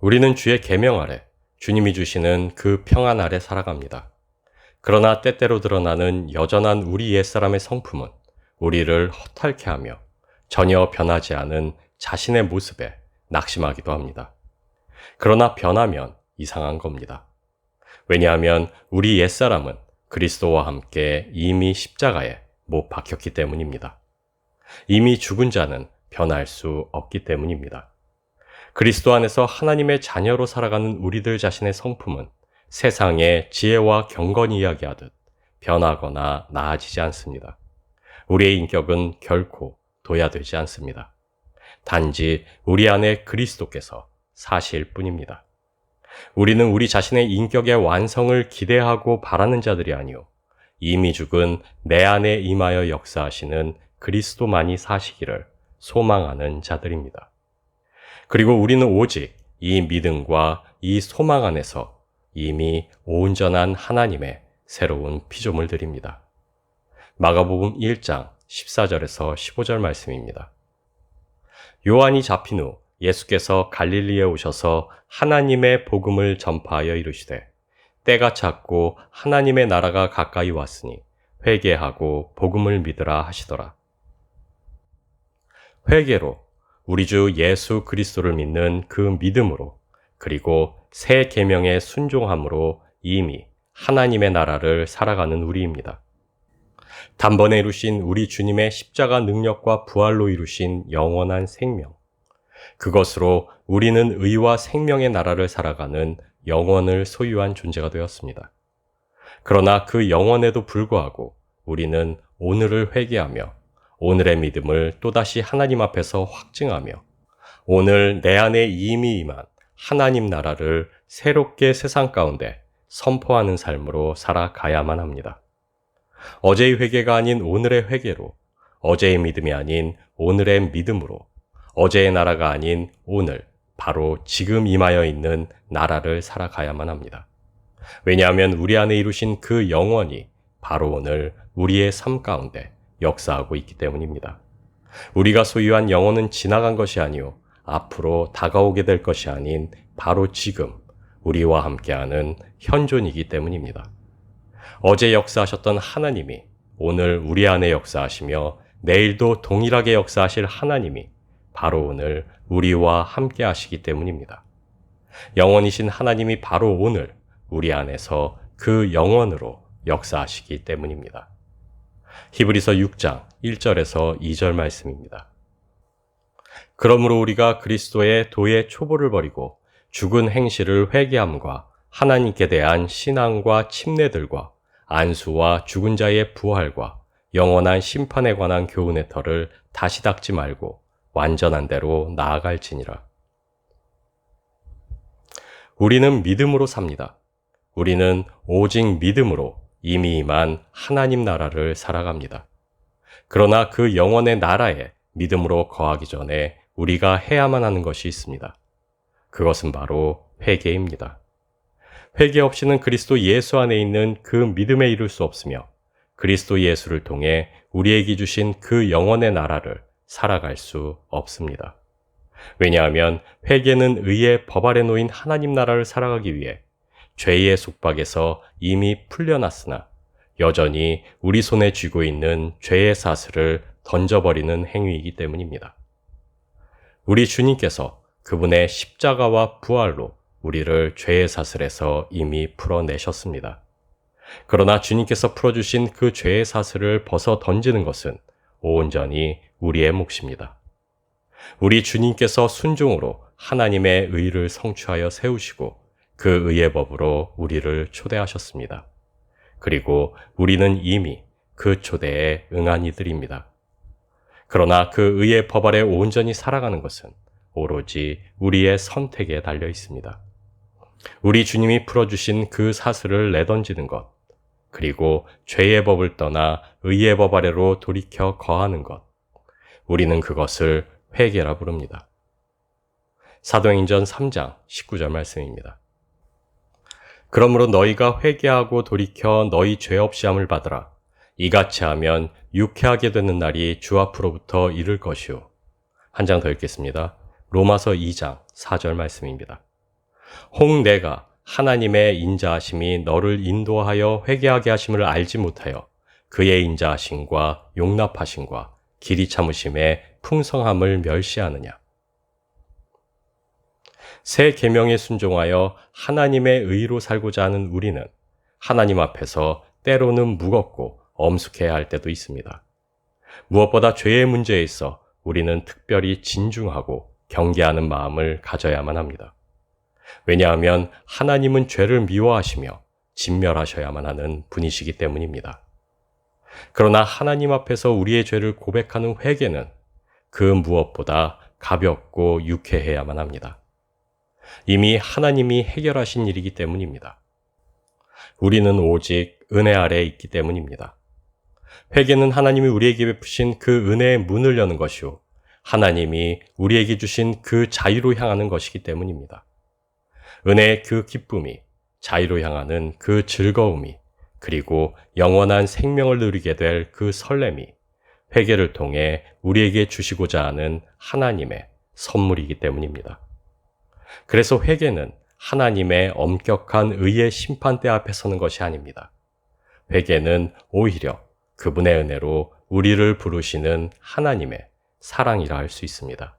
우리는 주의 계명 아래, 주님이 주시는 그 평안 아래 살아갑니다. 그러나 때때로 드러나는 여전한 우리 옛사람의 성품은 우리를 허탈케 하며 전혀 변하지 않은 자신의 모습에 낙심하기도 합니다. 그러나 변하면 이상한 겁니다. 왜냐하면 우리 옛사람은 그리스도와 함께 이미 십자가에 못 박혔기 때문입니다. 이미 죽은 자는 변할 수 없기 때문입니다. 그리스도 안에서 하나님의 자녀로 살아가는 우리들 자신의 성품은 세상의 지혜와 경건이 이야기하듯 변하거나 나아지지 않습니다. 우리의 인격은 결코 도야되지 않습니다. 단지 우리 안에 그리스도께서 사실 뿐입니다. 우리는 우리 자신의 인격의 완성을 기대하고 바라는 자들이 아니요 이미 죽은 내 안에 임하여 역사하시는 그리스도만이 사시기를 소망하는 자들입니다. 그리고 우리는 오직 이 믿음과 이 소망 안에서 이미 온전한 하나님의 새로운 피조물 드립니다. 마가복음 1장 14절에서 15절 말씀입니다. 요한이 잡힌 후 예수께서 갈릴리에 오셔서 하나님의 복음을 전파하여 이르시되 때가 찼고 하나님의 나라가 가까이 왔으니 회개하고 복음을 믿으라 하시더라. 회개로 우리 주 예수 그리스도를 믿는 그 믿음으로 그리고 새 계명의 순종함으로 이미 하나님의 나라를 살아가는 우리입니다. 단번에 이루신 우리 주님의 십자가 능력과 부활로 이루신 영원한 생명. 그것으로 우리는 의와 생명의 나라를 살아가는 영원을 소유한 존재가 되었습니다. 그러나 그 영원에도 불구하고 우리는 오늘을 회개하며 오늘의 믿음을 또다시 하나님 앞에서 확증하며 오늘 내 안에 이미 임한 하나님 나라를 새롭게 세상 가운데 선포하는 삶으로 살아가야만 합니다. 어제의 회개가 아닌 오늘의 회개로, 어제의 믿음이 아닌 오늘의 믿음으로, 어제의 나라가 아닌 오늘, 바로 지금 임하여 있는 나라를 살아가야만 합니다. 왜냐하면 우리 안에 이루신 그 영원이 바로 오늘 우리의 삶 가운데 역사하고 있기 때문입니다. 우리가 소유한 영혼은 지나간 것이 아니요 앞으로 다가오게 될 것이 아닌 바로 지금 우리와 함께하는 현존이기 때문입니다. 어제 역사하셨던 하나님이 오늘 우리 안에 역사하시며 내일도 동일하게 역사하실 하나님이 바로 오늘 우리와 함께 하시기 때문입니다. 영원이신 하나님이 바로 오늘 우리 안에서 그 영원으로 역사하시기 때문입니다. 히브리서 6장 1절에서 2절 말씀입니다. 그러므로 우리가 그리스도의 도의 초보를 버리고 죽은 행실을 회개함과 하나님께 대한 신앙과 침례들과 안수와 죽은 자의 부활과 영원한 심판에 관한 교훈의 털을 다시 닦지 말고 완전한 대로 나아갈지니라. 우리는 믿음으로 삽니다. 우리는 오직 믿음으로 이미 임한 하나님 나라를 살아갑니다. 그러나 그 영원의 나라에 믿음으로 거하기 전에 우리가 해야만 하는 것이 있습니다. 그것은 바로 회개입니다. 회개 없이는 그리스도 예수 안에 있는 그 믿음에 이룰 수 없으며 그리스도 예수를 통해 우리에게 주신 그 영원의 나라를 살아갈 수 없습니다. 왜냐하면 회개는 의의 법 아래 놓인 하나님 나라를 살아가기 위해 죄의 속박에서 이미 풀려났으나 여전히 우리 손에 쥐고 있는 죄의 사슬을 던져버리는 행위이기 때문입니다. 우리 주님께서 그분의 십자가와 부활로 우리를 죄의 사슬에서 이미 풀어내셨습니다. 그러나 주님께서 풀어주신 그 죄의 사슬을 벗어 던지는 것은 온전히 우리의 몫입니다. 우리 주님께서 순종으로 하나님의 의를 성취하여 세우시고 그 의의 법으로 우리를 초대하셨습니다. 그리고 우리는 이미 그 초대에 응한 이들입니다. 그러나 그 의의 법 아래 온전히 살아가는 것은 오로지 우리의 선택에 달려 있습니다. 우리 주님이 풀어주신 그 사슬을 내던지는 것, 그리고 죄의 법을 떠나 의의 법 아래로 돌이켜 거하는 것, 우리는 그것을 회개라 부릅니다. 사도행전 3장 19절 말씀입니다. 그러므로 너희가 회개하고 돌이켜 너희 죄 없이 함을 받으라. 이같이 하면 유쾌하게 되는 날이 주 앞으로부터 이를 것이요. 한 장 더 읽겠습니다. 로마서 2장 4절 말씀입니다. 혹 내가 하나님의 인자하심이 너를 인도하여 회개하게 하심을 알지 못하여 그의 인자하심과 용납하심과 길이 참으심의 풍성함을 멸시하느냐. 새 계명에 순종하여 하나님의 의로 살고자 하는 우리는 하나님 앞에서 때로는 무겁고 엄숙해야 할 때도 있습니다. 무엇보다 죄의 문제에 있어 우리는 특별히 진중하고 경계하는 마음을 가져야만 합니다. 왜냐하면 하나님은 죄를 미워하시며 진멸하셔야만 하는 분이시기 때문입니다. 그러나 하나님 앞에서 우리의 죄를 고백하는 회개는 그 무엇보다 가볍고 유쾌해야만 합니다. 이미 하나님이 해결하신 일이기 때문입니다. 우리는 오직 은혜 아래에 있기 때문입니다. 회개는 하나님이 우리에게 베푸신 그 은혜의 문을 여는 것이요, 하나님이 우리에게 주신 그 자유로 향하는 것이기 때문입니다. 은혜의 그 기쁨이, 자유로 향하는 그 즐거움이, 그리고 영원한 생명을 누리게 될 그 설렘이 회개를 통해 우리에게 주시고자 하는 하나님의 선물이기 때문입니다. 그래서 회개는 하나님의 엄격한 의의 심판대 앞에 서는 것이 아닙니다. 회개는 오히려 그분의 은혜로 우리를 부르시는 하나님의 사랑이라 할 수 있습니다.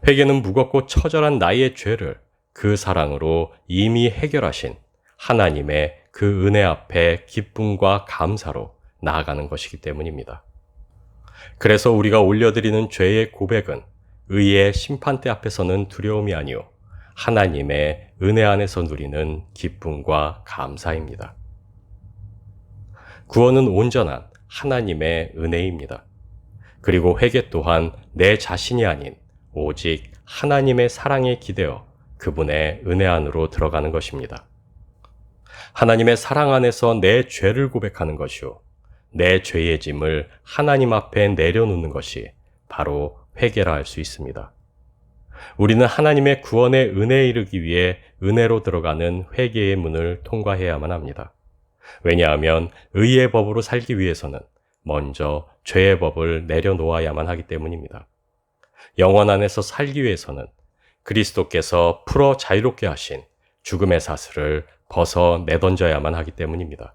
회개는 무겁고 처절한 나의 죄를 그 사랑으로 이미 해결하신 하나님의 그 은혜 앞에 기쁨과 감사로 나아가는 것이기 때문입니다. 그래서 우리가 올려드리는 죄의 고백은 의의 심판대 앞에서는 두려움이 아니요 하나님의 은혜 안에서 누리는 기쁨과 감사입니다. 구원은 온전한 하나님의 은혜입니다. 그리고 회개 또한 내 자신이 아닌 오직 하나님의 사랑에 기대어 그분의 은혜 안으로 들어가는 것입니다. 하나님의 사랑 안에서 내 죄를 고백하는 것이요, 내 죄의 짐을 하나님 앞에 내려놓는 것이 바로 회개라 할 수 있습니다. 우리는 하나님의 구원의 은혜에 이르기 위해 은혜로 들어가는 회개의 문을 통과해야만 합니다. 왜냐하면 의의 법으로 살기 위해서는 먼저 죄의 법을 내려놓아야만 하기 때문입니다. 영원 안에서 살기 위해서는 그리스도께서 풀어 자유롭게 하신 죽음의 사슬을 벗어 내던져야만 하기 때문입니다.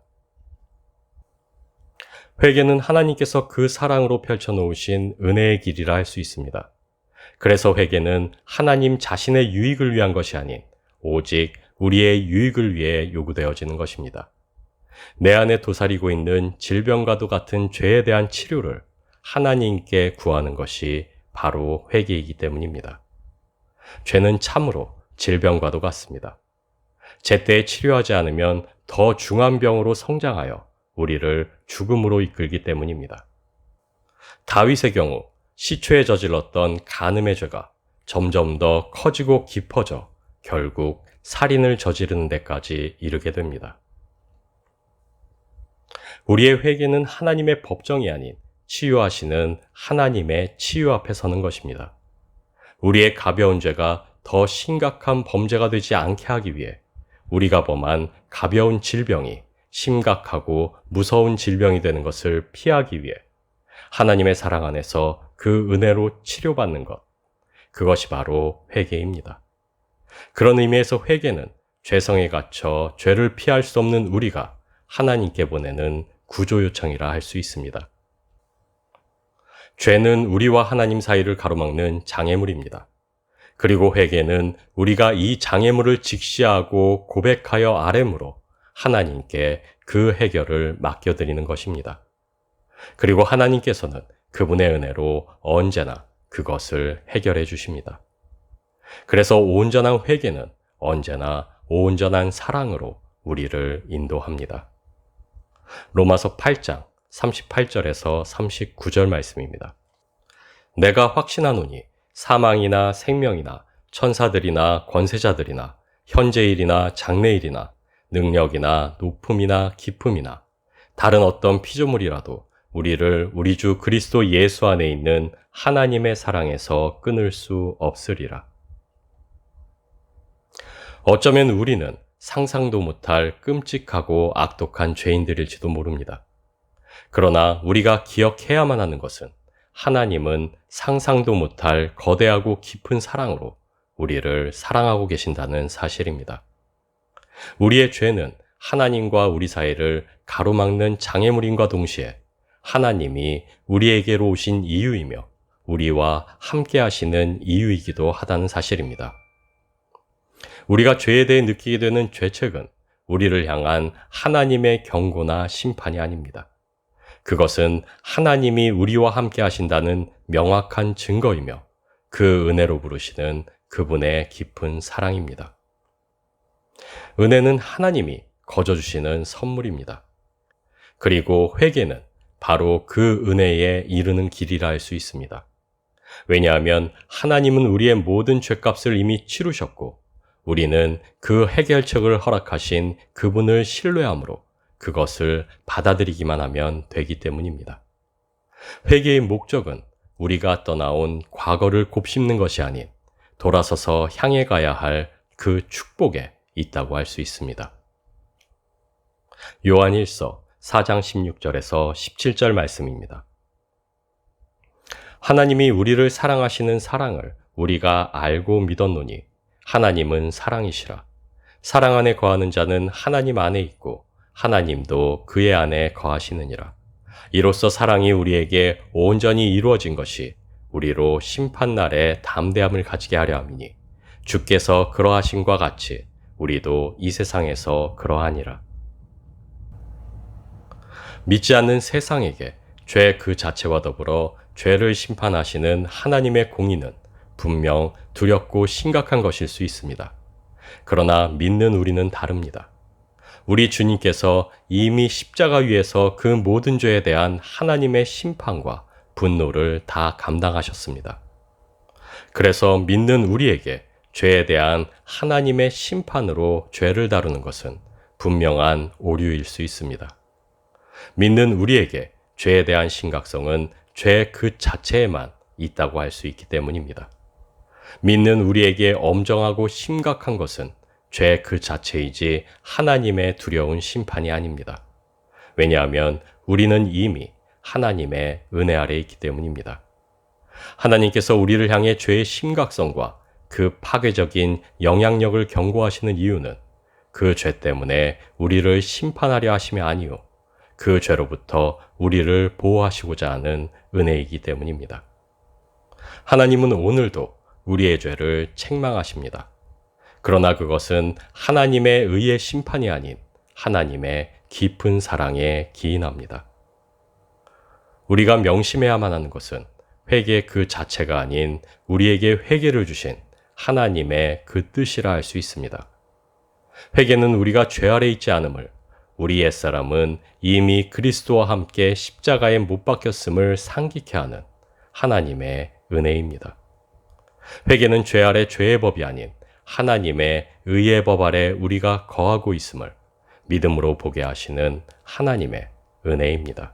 회개는 하나님께서 그 사랑으로 펼쳐놓으신 은혜의 길이라 할 수 있습니다. 그래서 회개는 하나님 자신의 유익을 위한 것이 아닌 오직 우리의 유익을 위해 요구되어지는 것입니다. 내 안에 도사리고 있는 질병과도 같은 죄에 대한 치료를 하나님께 구하는 것이 바로 회개이기 때문입니다. 죄는 참으로 질병과도 같습니다. 제때 치료하지 않으면 더 중한 병으로 성장하여 우리를 죽음으로 이끌기 때문입니다. 다윗의 경우 시초에 저질렀던 간음의 죄가 점점 더 커지고 깊어져 결국 살인을 저지르는 데까지 이르게 됩니다. 우리의 회개는 하나님의 법정이 아닌 치유하시는 하나님의 치유 앞에 서는 것입니다. 우리의 가벼운 죄가 더 심각한 범죄가 되지 않게 하기 위해 우리가 범한 가벼운 질병이 심각하고 무서운 질병이 되는 것을 피하기 위해 하나님의 사랑 안에서 그 은혜로 치료받는 것, 그것이 바로 회개입니다. 그런 의미에서 회개는 죄성에 갇혀 죄를 피할 수 없는 우리가 하나님께 보내는 구조 요청이라 할 수 있습니다. 죄는 우리와 하나님 사이를 가로막는 장애물입니다. 그리고 회개는 우리가 이 장애물을 직시하고 고백하여 아뢰므로 하나님께 그 해결을 맡겨드리는 것입니다. 그리고 하나님께서는 그분의 은혜로 언제나 그것을 해결해 주십니다. 그래서 온전한 회개는 언제나 온전한 사랑으로 우리를 인도합니다. 로마서 8장 38절에서 39절 말씀입니다. 내가 확신하노니 사망이나 생명이나 천사들이나 권세자들이나 현재일이나 장래일이나 능력이나 높음이나 깊음이나 다른 어떤 피조물이라도 우리를 우리 주 그리스도 예수 안에 있는 하나님의 사랑에서 끊을 수 없으리라. 어쩌면 우리는 상상도 못할 끔찍하고 악독한 죄인들일지도 모릅니다. 그러나 우리가 기억해야만 하는 것은 하나님은 상상도 못할 거대하고 깊은 사랑으로 우리를 사랑하고 계신다는 사실입니다. 우리의 죄는 하나님과 우리 사이를 가로막는 장애물임과 동시에 하나님이 우리에게로 오신 이유이며 우리와 함께 하시는 이유이기도 하다는 사실입니다. 우리가 죄에 대해 느끼게 되는 죄책은 우리를 향한 하나님의 경고나 심판이 아닙니다. 그것은 하나님이 우리와 함께 하신다는 명확한 증거이며 그 은혜로 부르시는 그분의 깊은 사랑입니다. 은혜는 하나님이 거저 주시는 선물입니다. 그리고 회개는 바로 그 은혜에 이르는 길이라 할 수 있습니다. 왜냐하면 하나님은 우리의 모든 죄값을 이미 치르셨고 우리는 그 해결책을 허락하신 그분을 신뢰함으로 그것을 받아들이기만 하면 되기 때문입니다. 회개의 목적은 우리가 떠나온 과거를 곱씹는 것이 아닌 돌아서서 향해 가야 할 그 축복에 있다고 할 수 있습니다. 요한일서 4장 16절에서 17절 말씀입니다. 하나님이 우리를 사랑하시는 사랑을 우리가 알고 믿었노니 하나님은 사랑이시라. 사랑 안에 거하는 자는 하나님 안에 있고 하나님도 그의 안에 거하시느니라. 이로써 사랑이 우리에게 온전히 이루어진 것이 우리로 심판날에 담대함을 가지게 하려 함이니 주께서 그러하심과 같이 우리도 이 세상에서 그러하니라. 믿지 않는 세상에게 죄 그 자체와 더불어 죄를 심판하시는 하나님의 공의는 분명 두렵고 심각한 것일 수 있습니다. 그러나 믿는 우리는 다릅니다. 우리 주님께서 이미 십자가 위에서 그 모든 죄에 대한 하나님의 심판과 분노를 다 감당하셨습니다. 그래서 믿는 우리에게 죄에 대한 하나님의 심판으로 죄를 다루는 것은 분명한 오류일 수 있습니다. 믿는 우리에게 죄에 대한 심각성은 죄 그 자체에만 있다고 할 수 있기 때문입니다. 믿는 우리에게 엄정하고 심각한 것은 죄 그 자체이지 하나님의 두려운 심판이 아닙니다. 왜냐하면 우리는 이미 하나님의 은혜 아래에 있기 때문입니다. 하나님께서 우리를 향해 죄의 심각성과 그 파괴적인 영향력을 경고하시는 이유는 그 죄 때문에 우리를 심판하려 하심이 아니요 그 죄로부터 우리를 보호하시고자 하는 은혜이기 때문입니다. 하나님은 오늘도 우리의 죄를 책망하십니다. 그러나 그것은 하나님의 의의 심판이 아닌 하나님의 깊은 사랑에 기인합니다. 우리가 명심해야만 하는 것은 회개 그 자체가 아닌 우리에게 회개를 주신 하나님의 그 뜻이라 할 수 있습니다. 회개는 우리가 죄 아래 있지 않음을, 우리 옛사람은 이미 그리스도와 함께 십자가에 못 박혔음을 상기케 하는 하나님의 은혜입니다. 회개는 죄 아래 죄의 법이 아닌 하나님의 의의 법 아래 우리가 거하고 있음을 믿음으로 보게 하시는 하나님의 은혜입니다.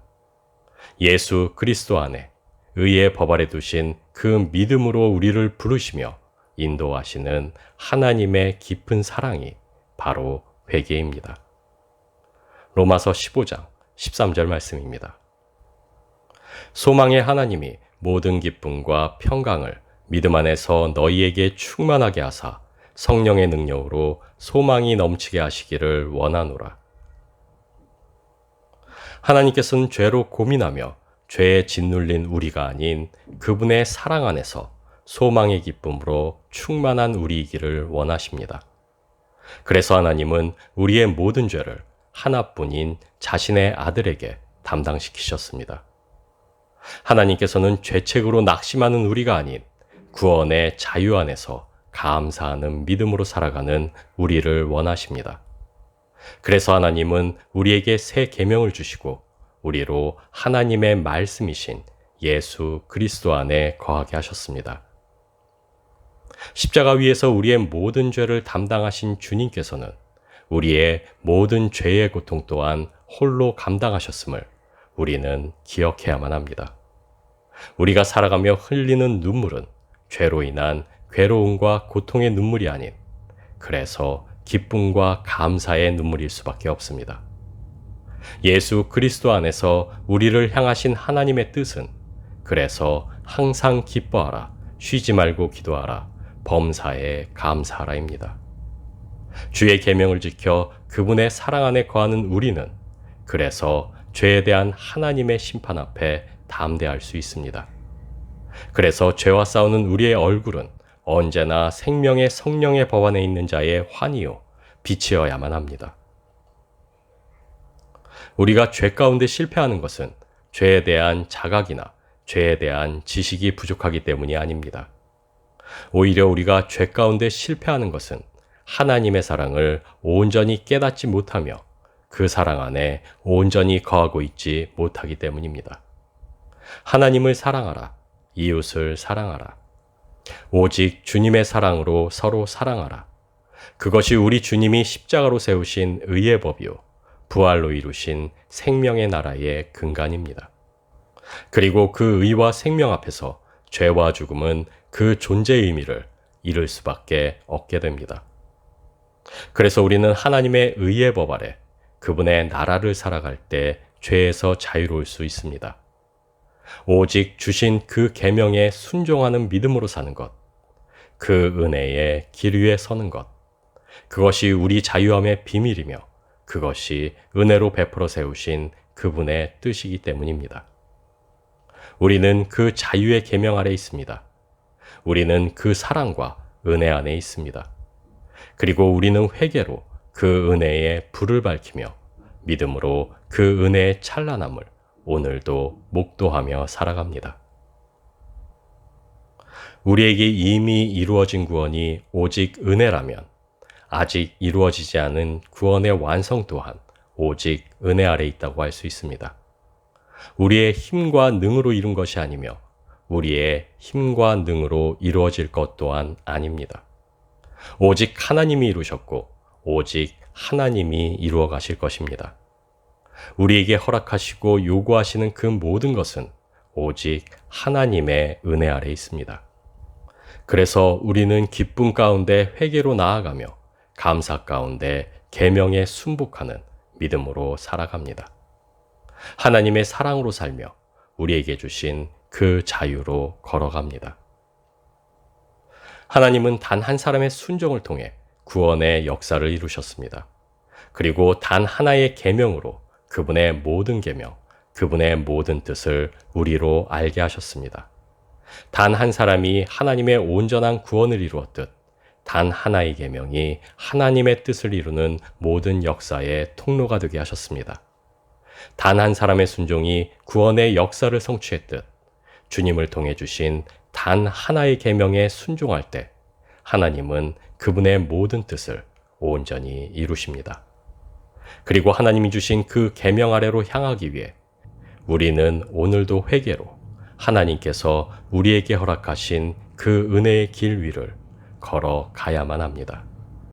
예수 그리스도 안에 의의 법 아래 두신 그 믿음으로 우리를 부르시며 인도하시는 하나님의 깊은 사랑이 바로 회개입니다. 로마서 15장 13절 말씀입니다. 소망의 하나님이 모든 기쁨과 평강을 믿음 안에서 너희에게 충만하게 하사 성령의 능력으로 소망이 넘치게 하시기를 원하노라. 하나님께서는 죄로 고민하며 죄에 짓눌린 우리가 아닌 그분의 사랑 안에서 소망의 기쁨으로 충만한 우리이기를 원하십니다. 그래서 하나님은 우리의 모든 죄를 하나뿐인 자신의 아들에게 담당시키셨습니다. 하나님께서는 죄책으로 낙심하는 우리가 아닌 구원의 자유 안에서 감사하는 믿음으로 살아가는 우리를 원하십니다. 그래서 하나님은 우리에게 새 계명을 주시고 우리로 하나님의 말씀이신 예수 그리스도 안에 거하게 하셨습니다. 십자가 위에서 우리의 모든 죄를 담당하신 주님께서는 우리의 모든 죄의 고통 또한 홀로 감당하셨음을 우리는 기억해야만 합니다. 우리가 살아가며 흘리는 눈물은 죄로 인한 괴로움과 고통의 눈물이 아닌 그래서 기쁨과 감사의 눈물일 수밖에 없습니다. 예수 그리스도 안에서 우리를 향하신 하나님의 뜻은 그래서 항상 기뻐하라, 쉬지 말고 기도하라, 범사에 감사하라입니다. 주의 계명을 지켜 그분의 사랑 안에 거하는 우리는 그래서 죄에 대한 하나님의 심판 앞에 담대할 수 있습니다. 그래서 죄와 싸우는 우리의 얼굴은 언제나 생명의 성령의 법안에 있는 자의 환희요 빛이어야만 합니다. 우리가 죄 가운데 실패하는 것은 죄에 대한 자각이나 죄에 대한 지식이 부족하기 때문이 아닙니다. 오히려 우리가 죄 가운데 실패하는 것은 하나님의 사랑을 온전히 깨닫지 못하며 그 사랑 안에 온전히 거하고 있지 못하기 때문입니다. 하나님을 사랑하라. 이웃을 사랑하라. 오직 주님의 사랑으로 서로 사랑하라. 그것이 우리 주님이 십자가로 세우신 의의 법이요 부활로 이루신 생명의 나라의 근간입니다. 그리고 그 의와 생명 앞에서 죄와 죽음은 그 존재의 의미를 잃을 수밖에 없게 됩니다. 그래서 우리는 하나님의 의의 법 아래 그분의 나라를 살아갈 때 죄에서 자유로울 수 있습니다. 오직 주신 그 계명에 순종하는 믿음으로 사는 것, 그 은혜의 길 위에 서는 것, 그것이 우리 자유함의 비밀이며 그것이 은혜로 베풀어 세우신 그분의 뜻이기 때문입니다. 우리는 그 자유의 계명 아래 있습니다. 우리는 그 사랑과 은혜 안에 있습니다. 그리고 우리는 회개로 그 은혜의 불을 밝히며 믿음으로 그 은혜의 찬란함을 오늘도 목도하며 살아갑니다. 우리에게 이미 이루어진 구원이 오직 은혜라면 아직 이루어지지 않은 구원의 완성 또한 오직 은혜 아래 있다고 할 수 있습니다. 우리의 힘과 능으로 이룬 것이 아니며 우리의 힘과 능으로 이루어질 것 또한 아닙니다. 오직 하나님이 이루셨고 오직 하나님이 이루어 가실 것입니다. 우리에게 허락하시고 요구하시는 그 모든 것은 오직 하나님의 은혜 아래 있습니다. 그래서 우리는 기쁨 가운데 회개로 나아가며 감사 가운데 계명에 순복하는 믿음으로 살아갑니다. 하나님의 사랑으로 살며 우리에게 주신 그 자유로 걸어갑니다. 하나님은 단 한 사람의 순종을 통해 구원의 역사를 이루셨습니다. 그리고 단 하나의 계명으로 그분의 모든 계명, 그분의 모든 뜻을 우리로 알게 하셨습니다. 단 한 사람이 하나님의 온전한 구원을 이루었듯 단 하나의 계명이 하나님의 뜻을 이루는 모든 역사의 통로가 되게 하셨습니다. 단 한 사람의 순종이 구원의 역사를 성취했듯 주님을 통해 주신 단 하나의 계명에 순종할 때 하나님은 그분의 모든 뜻을 온전히 이루십니다. 그리고 하나님이 주신 그 계명 아래로 향하기 위해 우리는 오늘도 회개로 하나님께서 우리에게 허락하신 그 은혜의 길 위를 걸어가야만 합니다.